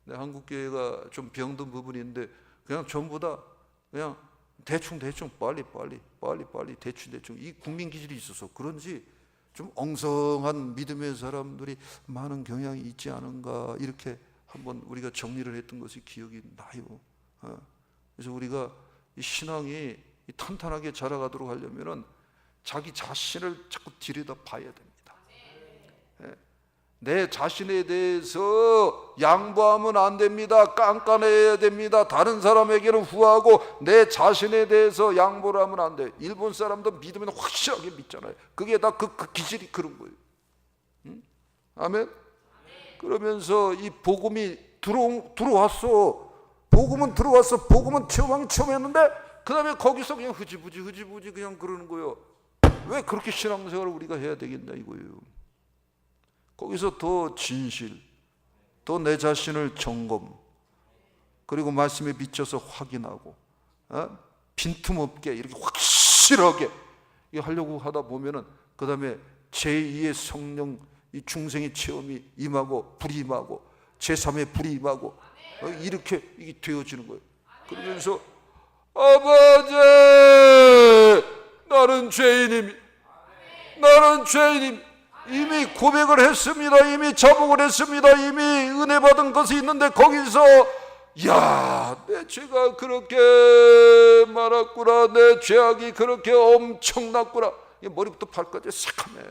근데 한국 교회가 좀 병든 부분이 있는데, 그냥 전부 다 그냥 대충 빨리 대충 이 국민 기질이 있어서 그런지 좀 엉성한 믿음의 사람들이 많은 경향이 있지 않은가, 이렇게 한번 우리가 정리를 했던 것이 기억이 나요. 그래서 우리가 이 신앙이 탄탄하게 자라가도록 하려면은 자기 자신을 자꾸 들여다 봐야 됩니다. 내 자신에 대해서 양보하면 안 됩니다. 깐깐해야 됩니다. 다른 사람에게는 후하고 내 자신에 대해서 양보를 하면 안 돼요. 일본 사람도 믿으면 확실하게 믿잖아요. 그게 다 그 기질이 그런 거예요. 아멘? 그러면서 이 복음이 들어왔어. 복음은 들어왔어. 복음은 체험했는데 그 다음에 거기서 그냥 흐지부지 그냥 그러는 거예요. 왜 그렇게 신앙생활을 우리가 해야 되겠냐 이거예요. 거기서 더 진실, 더 내 자신을 점검, 그리고 말씀에 비춰서 확인하고, 빈틈없게 이렇게 확실하게 하려고 하다 보면은 그 다음에 제2의 성령, 이 중생의 체험이 임하고 불이 임하고 제3의 불이 임하고 이렇게 이게 되어지는 거예요. 그러면서 아버지, 나는 죄인입니다. 이미 고백을 했습니다. 이미 자복을 했습니다. 이미 은혜 받은 것이 있는데 거기서 야, 내 죄가 그렇게 많았구나, 내 죄악이 그렇게 엄청났구나. 머리부터 발까지 새카매.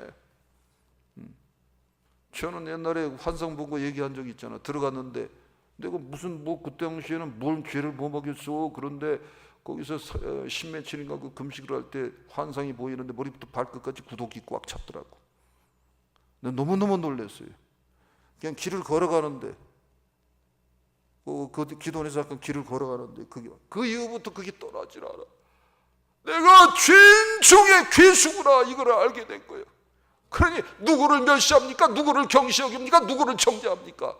저는 옛날에 환상 본 거 얘기한 적 있잖아. 들어갔는데 내가 무슨 그 당시에는 뭘 죄를 뭐 먹였어. 그런데 거기서 10며칠인가 그 금식을 할 때 환상이 보이는데 머리부터 발끝까지 구독이 꽉 찼더라고. 내가 너무너무 놀랐어요. 그냥 길을 걸어가는데 그 기도원에서 잠깐 길을 걸어가는데 그 이후부터 그게 떠나질 않아. 내가 죄인 중에 괴수구나, 이걸 알게 된 거예요. 그러니 누구를 멸시합니까? 누구를 경시 여깁니까? 누구를 정죄합니까?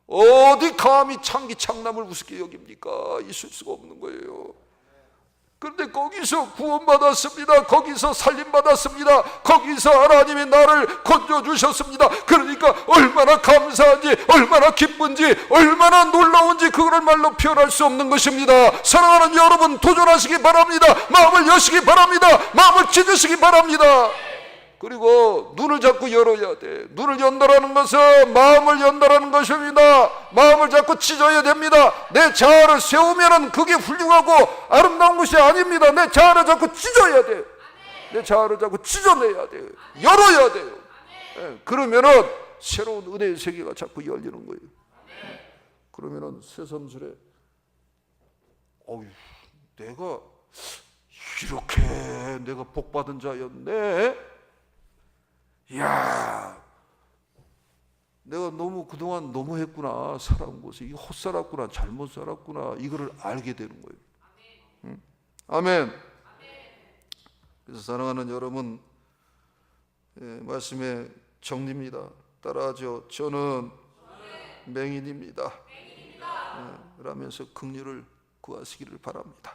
어디 감히 창기 창남을 우습게 여깁니까? 있을 수가 없는 거예요. 그런데 거기서 구원받았습니다. 거기서 살림받았습니다. 거기서 하나님이 나를 건져주셨습니다. 그러니까 얼마나 감사한지, 얼마나 기쁜지, 얼마나 놀라운지 그걸 말로 표현할 수 없는 것입니다. 사랑하는 여러분, 도전하시기 바랍니다. 마음을 여시기 바랍니다. 마음을 찢으시기 바랍니다. 그리고 눈을 자꾸 열어야 돼. 눈을 연다라는 것은 마음을 연다라는 것입니다. 마음을 자꾸 찢어야 됩니다. 내 자아를 세우면은 그게 훌륭하고 아름다운 것이 아닙니다. 내 자아를 자꾸 찢어야 돼. 내 자아를 자꾸 찢어내야 돼요. 열어야 돼요. 그러면은 새로운 은혜의 세계가 자꾸 열리는 거예요. 그러면은 새삼스레 내가 이렇게 내가 복받은 자였네. 이야, 내가 너무 그동안 너무 했구나. 살아온 것이 이거 헛살았구나, 잘못 살았구나, 이거를 알게 되는 거예요. 응? 아멘. 그래서 사랑하는 여러분, 말씀의 정리입니다. 따라하죠. 저는 맹인입니다. 라면서 긍휼을 구하시기를 바랍니다.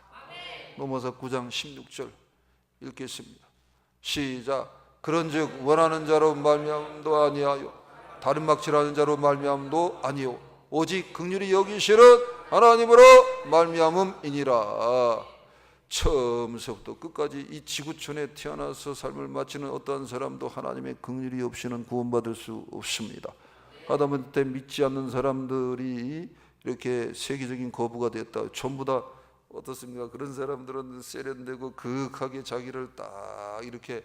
로마서 9장 16절 읽겠습니다. 시작. 그런즉 원하는 자로 말미암음도 아니하여 다른 막질하는 자로 말미암음도 아니요 오직 긍휼히 여기시는 하나님으로 말미암음이니라. 처음부터 끝까지 이 지구촌에 태어나서 삶을 마치는 어떠한 사람도 하나님의 긍휼이 없이는 구원받을 수 없습니다. 하다못해 믿지 않는 사람들이 이렇게 세계적인 거부가 됐다. 전부 다 어떻습니까? 그런 사람들은 세련되고 그윽하게 자기를 딱 이렇게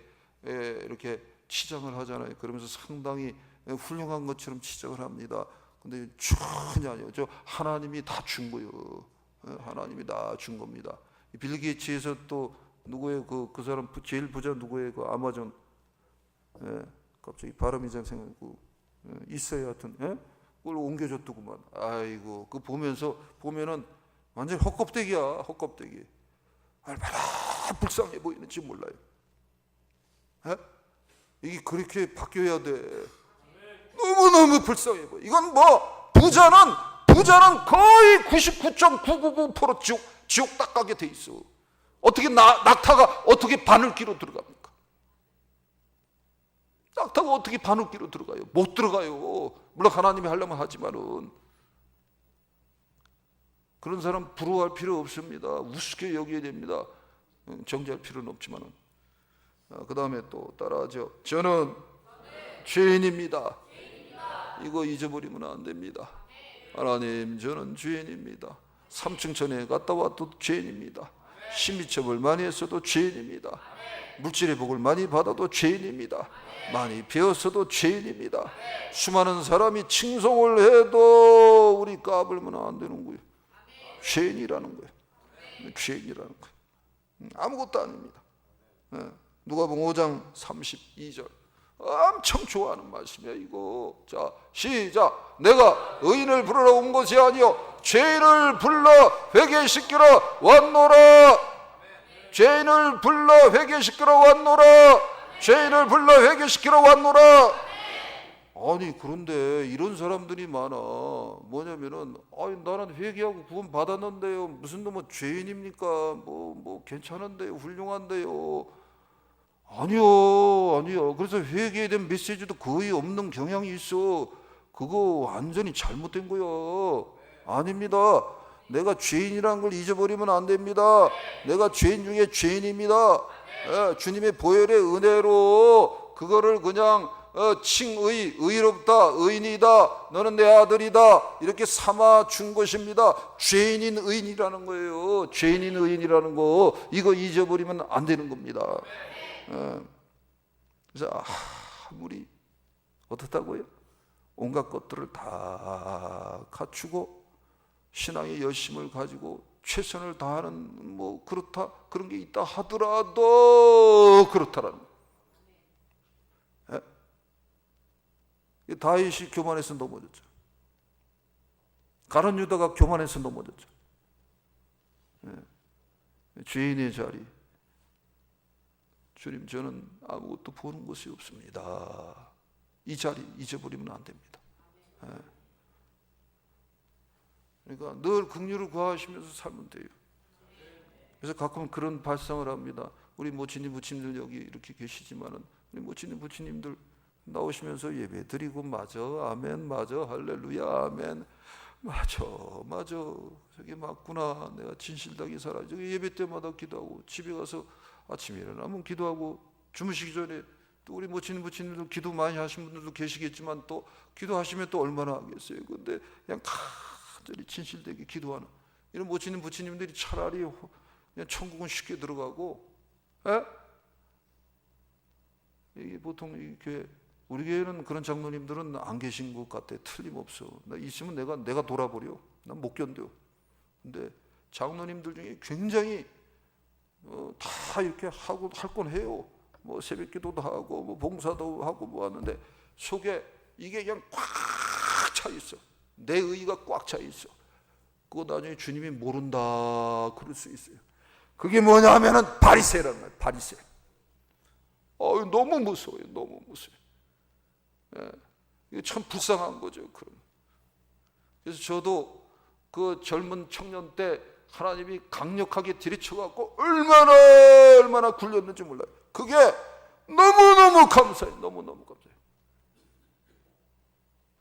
치장을 하잖아요. 그러면서 상당히 훌륭한 것처럼 치장을 합니다. 근데 전혀 아니에요. 저 하나님이 다 준 거예요. 하나님이 다 준 겁니다. 빌 게이츠에서 또 누구예요? 그 사람 제일 부자 누구예요? 그 아마존. 갑자기 발음이 잘 생각나고 있어요. 하여튼 그걸 옮겨줬더구만. 아이고, 그 보면은 완전 헛껍데기야. 헛껍데기. 얼마나 불쌍해 보이는지 몰라요. 이게 그렇게 바뀌어야 돼. 너무너무 불쌍해 보여. 이건 뭐 부자는 거의 99.999% 지옥 딱 가게 돼 있어. 어떻게 낙타가 어떻게 바늘기로 들어갑니까? 낙타가 어떻게 바늘기로 들어가요? 못 들어가요. 물론 하나님이 하려면 하지만은. 그런 사람 부러워할 필요 없습니다. 우습게 여겨야 됩니다. 정죄할 필요는 없지만은. 그 다음에 또 따라하죠. 저는 죄인입니다. 이거 잊어버리면 안 됩니다. 하나님, 저는 죄인입니다. 3층 전에 갔다 와도 죄인입니다. 심리첩을 많이 했어도 죄인입니다. 물질의 복을 많이 받아도 죄인입니다. 많이 배웠어도 죄인입니다. 수많은 사람이 칭송을 해도 우리 까불면 안 되는 거예요. 죄인이라는 거예요. 죄인이라는 거예요. 아무것도 아닙니다. 누가복음 5장 32절 엄청 좋아하는 말씀이야 이거. 자, 시작. 내가 의인을 부르러 온 것이 아니요 죄인을 불러 회개시키러 왔노라. 죄인을 불러 회개시키러 왔노라. 죄인을 불러 회개시키러 왔노라. 아니, 그런데 이런 사람들이 많아. 뭐냐면은 나는 회개하고 구원 받았는데요, 무슨 놈은 죄인입니까? 뭐 괜찮은데요, 훌륭한데요. 아니요. 그래서 회개에 대한 메시지도 거의 없는 경향이 있어. 그거 완전히 잘못된 거요. 아닙니다. 내가 죄인이라는 걸 잊어버리면 안 됩니다. 내가 죄인 중에 죄인입니다. 주님의 보혈의 은혜로 그거를 그냥 칭의, 의롭다, 의인이다, 너는 내 아들이다 이렇게 삼아 준 것입니다. 죄인인 의인이라는 거예요. 죄인인 의인이라는 거 이거 잊어버리면 안 되는 겁니다. 그래서 아무리 어떻다고요? 온갖 것들을 다 갖추고 신앙의 열심을 가지고 최선을 다하는 뭐 그렇다 그런 게 있다 하더라도 그렇다라는 거예요. 다윗이 교만해서 넘어졌죠. 가룟 유다가 교만해서 넘어졌죠. 죄인의 자리, 주님 저는 아무것도 보는 것이 없습니다. 이 자리 잊어버리면 안 됩니다. 그러니까 늘 긍휼을 구하시면서 살면 돼요. 그래서 가끔 그런 발상을 합니다. 우리 모친님 부친님들 여기 이렇게 계시지만은 우리 모친님 부친님들 나오시면서 예배 드리고 맞아 아멘 맞아 할렐루야 아멘 맞아 저게 맞구나 내가 진실되게 살아. 저기 예배 때마다 기도하고 집에 가서 아침에 일어나면 기도하고 주무시기 전에 또 우리 모친님 부친님들 기도 많이 하신 분들도 계시겠지만 또 기도하시면 또 얼마나 하겠어요. 근데 그냥 간절히 진실되게 기도하는 이런 모친님 부친님들이 차라리 그냥 천국은 쉽게 들어가고 이게 보통 이 교회 우리 교회는 그런 장로님들은 안 계신 것 같아. 틀림없어. 나 있으면 내가 돌아버려. 난 못 견뎌. 근데 장로님들 중에 굉장히 다 이렇게 하고 할 건 해요. 뭐 새벽기도도 하고 뭐 봉사도 하고 뭐 하는데 속에 이게 그냥 꽉 차 있어. 내 의가 꽉 차 있어. 그거 나중에 주님이 모른다 그럴 수 있어요. 그게 뭐냐 하면은 바리새라는 거예요. 바리새. 너무 무서워요. 너무 무서워요. 이게 참 불쌍한 거죠. 그래서 저도 그 젊은 청년 때 하나님이 강력하게 들이쳐갖고 얼마나 굴렸는지 몰라요. 그게 너무너무 감사해요. 너무너무 감사해요.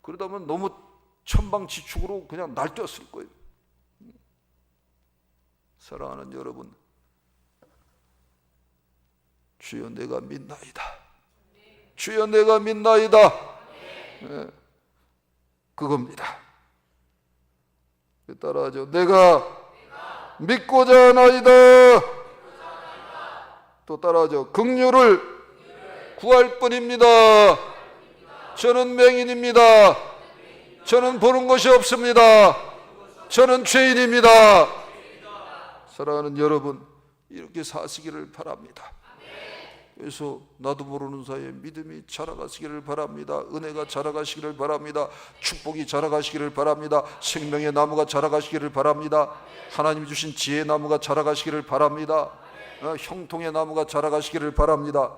그러다 보면 너무 천방지축으로 그냥 날뛰었을 거예요. 사랑하는 여러분, 주여 내가 믿나이다. 주여 내가 믿나이다. 그겁니다. 따라하죠. 내가 믿고자 하나이다. 또 따라하죠. 긍휼을 구할 뿐입니다. 저는 맹인입니다. 저는 보는 것이 없습니다. 저는 죄인입니다. 사랑하는 여러분, 이렇게 사시기를 바랍니다. 그래서 나도 모르는 사이에 믿음이 자라가시기를 바랍니다. 은혜가 자라가시기를 바랍니다. 축복이 자라가시기를 바랍니다. 생명의 나무가 자라가시기를 바랍니다. 하나님이 주신 지혜의 나무가 자라가시기를 바랍니다. 형통의 나무가 자라가시기를 바랍니다.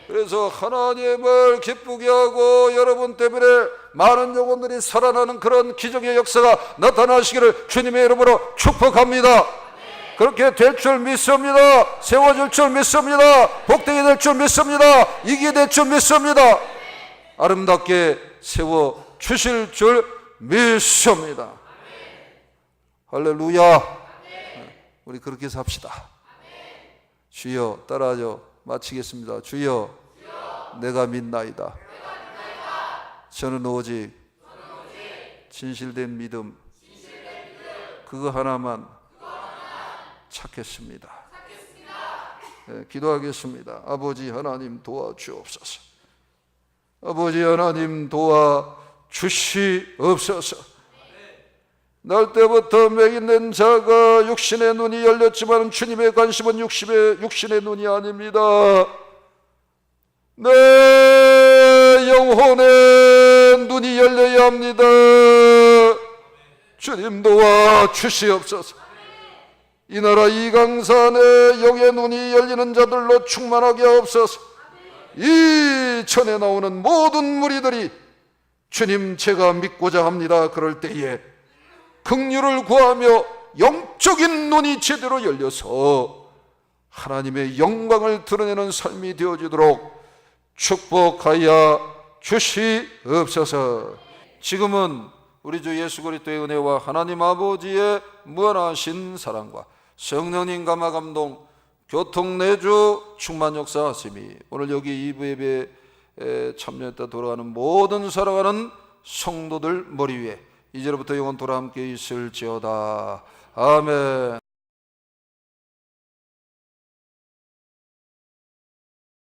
그래서 하나님을 기쁘게 하고 여러분 때문에 많은 영혼들이 살아나는 그런 기적의 역사가 나타나시기를 주님의 이름으로 축복합니다. 그렇게 될 줄 믿습니다. 세워질 줄 믿습니다. 복되게 될 줄 믿습니다. 이기게 될 줄 믿습니다. 아름답게 세워주실 줄 믿습니다. 할렐루야. 우리 그렇게 삽시다. 주여, 따라하죠. 마치겠습니다. 주여, 내가 믿나이다. 저는 오직 진실된 믿음 그거 하나만 찾겠습니다. 기도하겠습니다. 아버지 하나님 도와주옵소서. 아버지 하나님 도와주시옵소서. 날 때부터 맹인된 자가 육신의 눈이 열렸지만 주님의 관심은 육신의 눈이 아닙니다. 내 영혼의 눈이 열려야 합니다. 주님 도와주시옵소서. 이 나라 이강산의 영의 눈이 열리는 자들로 충만하게 하옵소서. 이 전에 나오는 모든 무리들이 주님 제가 믿고자 합니다. 그럴 때에 긍휼을 구하며 영적인 눈이 제대로 열려서 하나님의 영광을 드러내는 삶이 되어지도록 축복하여 주시옵소서. 지금은 우리 주 예수 그리스도의 은혜와 하나님 아버지의 무한하신 사랑과 성령님 감화 감동 교통 내주 충만 역사하심이 오늘 여기 2부 예배 참여했다 돌아가는 모든 살아가는 성도들 머리 위에 이제로부터 영원 돌아 함께 있을지어다. 아멘.